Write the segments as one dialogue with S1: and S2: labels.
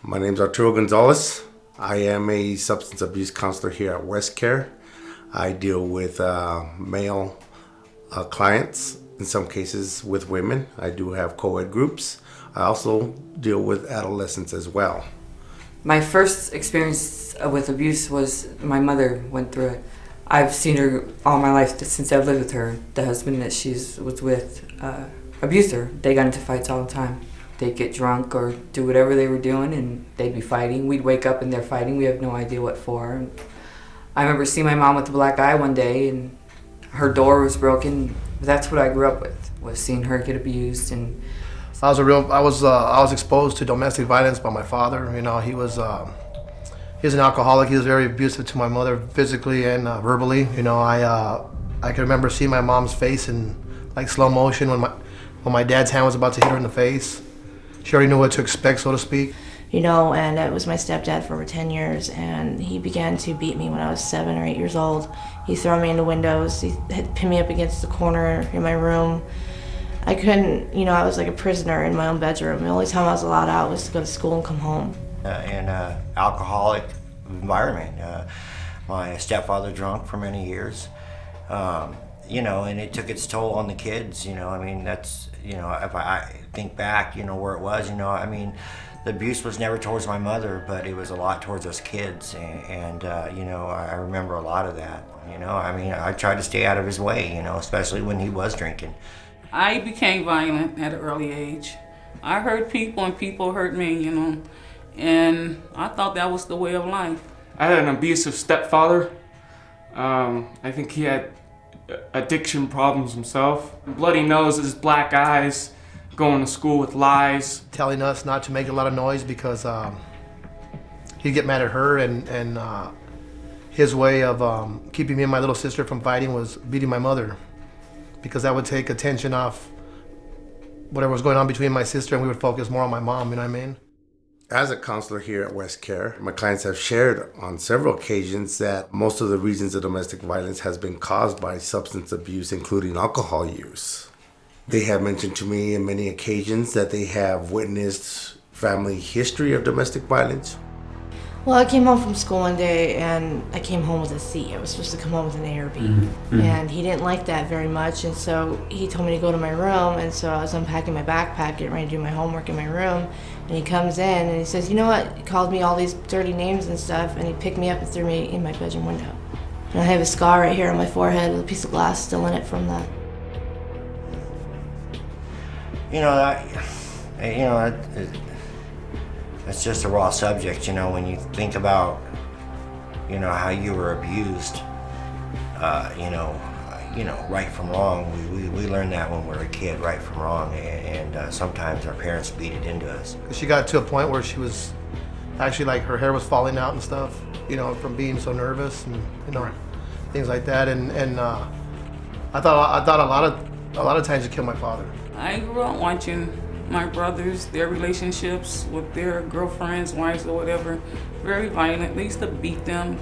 S1: My name is Arturo Gonzalez. I am a substance abuse counselor here at WestCare. I deal with male clients, in some cases with women. I do have co-ed groups. I also deal with adolescents as well.
S2: My first experience with abuse was my mother went through it. I've seen her all my life since I've lived with her. The husband that she was with abused her. They got into fights all the time. They'd get drunk or do whatever they were doing and they'd be fighting. We'd wake up and they're fighting. We have no idea what for. And I remember seeing my mom with a black eye one day and her door was broken. That's what I grew up with, was seeing her get abused. And
S3: I was exposed to domestic violence by my father. You know, he was an alcoholic. He was very abusive to my mother, physically and verbally. You know, I can remember seeing my mom's face in like slow motion when my dad's hand was about to hit her in the face. She already knew what to expect, so to speak.
S4: You know, and it was my stepdad for over 10 years, and he began to beat me when I was 7 or 8 years old. He'd throw me into windows. He'd pin me up against the corner in my room. I couldn't, you know, I was like a prisoner in my own bedroom. The only time I was allowed out was to go to school and come home.
S5: In an alcoholic environment. My stepfather drunk for many years. You know, and it took its toll on the kids, you know. I mean, that's, you know, if I think back, you know, where it was, you know, I mean, the abuse was never towards my mother, but it was a lot towards us kids. And you know, I remember a lot of that, you know. I mean, I tried to stay out of his way, you know, especially when he was drinking.
S6: I became violent at an early age. I hurt people and people hurt me, you know, and I thought that was the way of life.
S7: I had an abusive stepfather. I think he had addiction problems himself. Bloody noses, black eyes, going to school with lies.
S3: Telling us not to make a lot of noise because he'd get mad at her, and his way of keeping me and my little sister from fighting was beating my mother, because that would take attention off whatever was going on between my sister, and we would focus more on my mom, you know what I mean?
S1: As a counselor here at WestCare, my clients have shared on several occasions that most of the reasons of domestic violence has been caused by substance abuse, including alcohol use. They have mentioned to me on many occasions that they have witnessed family history of domestic violence.
S4: Well, I came home from school one day and I came home with a C. I was supposed to come home with an A or B. And he didn't like that very much, and so he told me to go to my room, and so I was unpacking my backpack, getting ready to do my homework in my room, and he comes in and he says, you know what, he called me all these dirty names and stuff, and he picked me up and threw me in my bedroom window. And I have a scar right here on my forehead with a piece of glass still in it from that.
S5: You know, it's just a raw subject, you know, when you think about, you know, how you were abused, you know, right from wrong. We learn that when we're a kid, right from wrong, and sometimes our parents beat it into us.
S3: She got to a point where she was actually, like, her hair was falling out and stuff, you know, from being so nervous and, you know, things like that. And I thought a lot of times to kill my father.
S6: I grew up watching my brothers, their relationships with their girlfriends, wives, or whatever, very violent. They used to beat them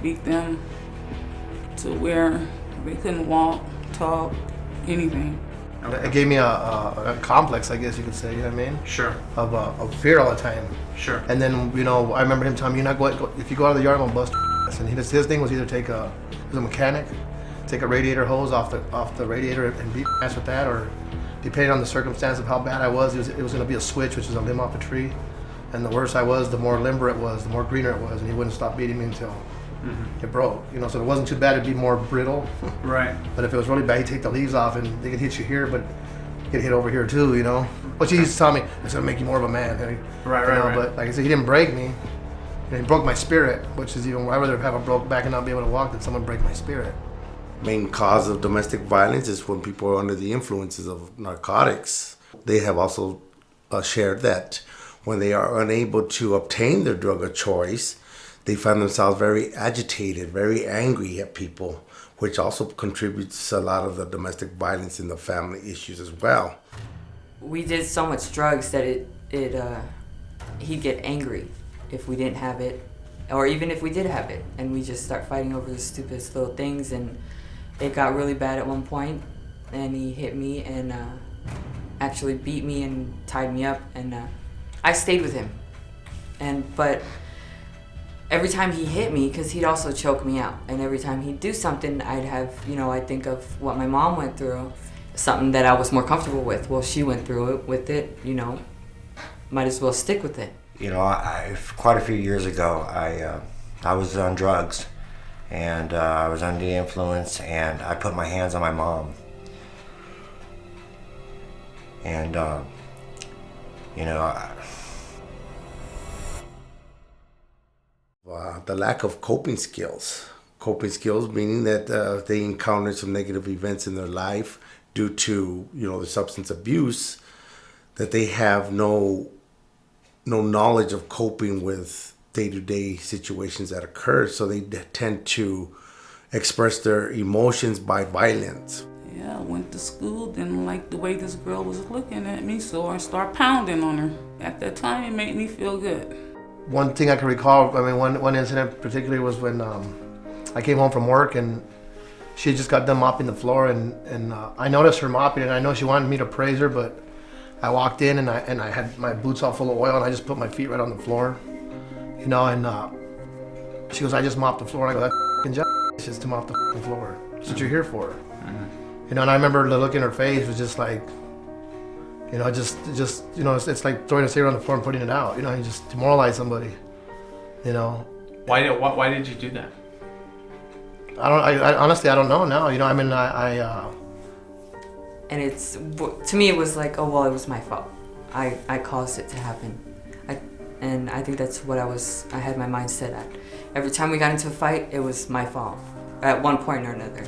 S6: to where they couldn't walk, talk, anything.
S3: It gave me a complex, I guess you could say, you know what I mean?
S7: Sure.
S3: Of fear all the time.
S7: Sure.
S3: And then, you know, I remember him telling me, if you go out of the yard, I'm gonna bust your ass. And his thing was either he was a mechanic, take a radiator hose off the radiator and beat my ass with that, or depending on the circumstance of how bad I was, it was going to be a switch, which is a limb off a tree. And the worse I was, the more limber it was, the more greener it was, and he wouldn't stop beating me until it broke. You know, so it wasn't too bad, it'd be more brittle.
S7: Right.
S3: But if it was really bad, he'd take the leaves off and they could hit you here, but get hit over here too, you know. But he used to tell me, it's going to make you more of a man.
S7: Right.
S3: But like I said, he didn't break me. He broke my spirit, which is even, I'd rather have a broke back and not be able to walk than someone break my spirit.
S1: Main cause of domestic violence is when people are under the influences of narcotics. They have also shared that when they are unable to obtain their drug of choice, they find themselves very agitated, very angry at people, which also contributes to a lot of the domestic violence in the family issues as well.
S2: We did so much drugs that he'd get angry if we didn't have it, or even if we did have it, and we just start fighting over the stupidest little things. And it got really bad at one point, and he hit me and actually beat me and tied me up, and I stayed with him But every time he hit me, because he'd also choke me out, and every time he'd do something, I'd think of what my mom went through, something that I was more comfortable with. Well, she went through it with it, might as well stick with it.
S5: Quite a few years ago, I was on drugs, and I was under the influence, and I put my hands on my mom. And,
S1: the lack of coping skills. Coping skills meaning that they encountered some negative events in their life due to, the substance abuse, that they have no knowledge of coping with day-to-day situations that occur, so they tend to express their emotions by violence.
S6: Yeah, I went to school, didn't like the way this girl was looking at me, so I started pounding on her. At that time, it made me feel good.
S3: One thing I can recall, one incident particularly was when I came home from work and she just got done mopping the floor, and I noticed her mopping, and I know she wanted me to praise her, but I walked in and I had my boots all full of oil, and I just put my feet right on the floor, and she goes, "I just mopped the floor." And I go, "That f***ing job is just to mop the f***ing floor. That's what you're here for." And I remember the look in her face was just like, it's like throwing a cigarette on the floor and putting it out. You just demoralize somebody.
S8: Why did you do that?
S3: I honestly don't know now.
S2: And to me, it was like, oh, well, it was my fault. I caused it to happen. And I think that's what I had my mind set at. Every time we got into a fight, it was my fault at one point or another.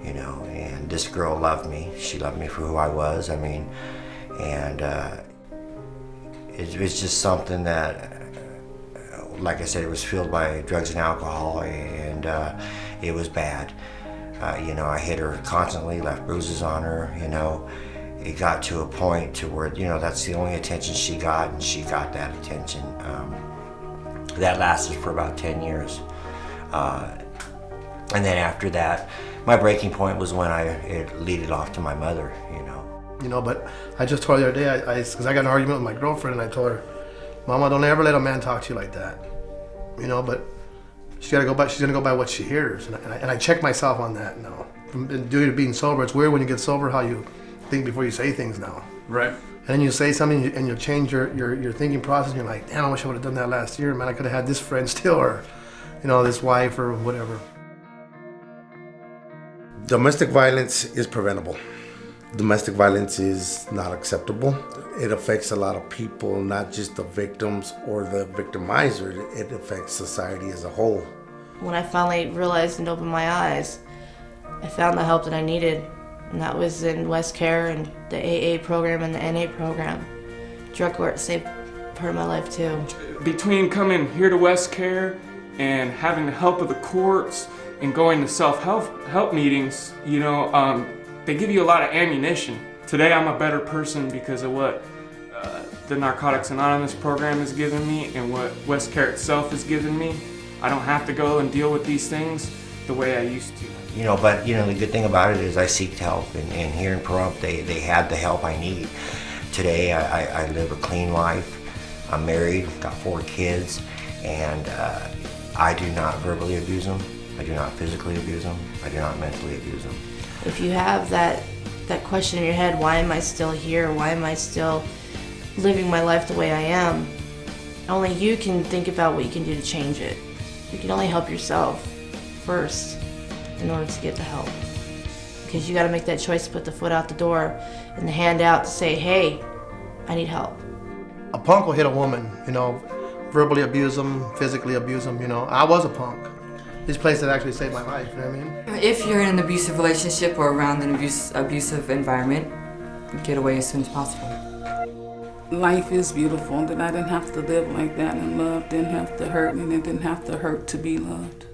S5: And this girl loved me. She loved me for who I was. And it was just something that, like I said, it was fueled by drugs and alcohol, and it was bad. I hit her constantly, left bruises on her. It got to a point to where, that's the only attention she got, and she got that attention. That lasted for about 10 years. And then after that, my breaking point was when it leaded off to my mother,
S3: But I just told her the other day, because I got in an argument with my girlfriend, and I told her, "Mama, don't ever let a man talk to you like that." But she's gonna go by what she hears, and I check myself on that now. From due to being sober, it's weird when you get sober how you think before you say things now.
S8: Right.
S3: And then you say something and you change your thinking process, and you're like, "Damn, I wish I would have done that last year, man. I could have had this friend still, or this wife or whatever."
S1: Domestic violence is preventable. Domestic violence is not acceptable. It affects a lot of people, not just the victims or the victimizer. It affects society as a whole.
S4: When I finally realized and opened my eyes, I found the help that I needed, and that was in WestCare and the AA program and the NA program. Drug court saved part of my life too.
S7: Between coming here to WestCare and having the help of the courts and going to self-help meetings, they give you a lot of ammunition. Today I'm a better person because of what the Narcotics Anonymous program has given me and what WestCare itself has given me. I don't have to go and deal with these things the way I used to.
S5: But the good thing about it is I seeked help, and here in Pahrump they had the help I need. Today I live a clean life. I'm married, got 4 kids, and I do not verbally abuse them. I do not physically abuse them. I do not mentally abuse them.
S4: If you have that question in your head, why am I still here? Why am I still living my life the way I am? Only you can think about what you can do to change it. You can only help yourself first in order to get the help. Because you got to make that choice to put the foot out the door and the hand out to say, "Hey, I need help."
S3: A punk will hit a woman, verbally abuse them, physically abuse them. I was a punk. These places actually saved my life. You know what I mean?
S2: If you're in an abusive relationship or around an abusive environment, get away as soon as possible.
S6: Life is beautiful, that I didn't have to live like that, and love didn't have to hurt, and it didn't have to hurt to be loved.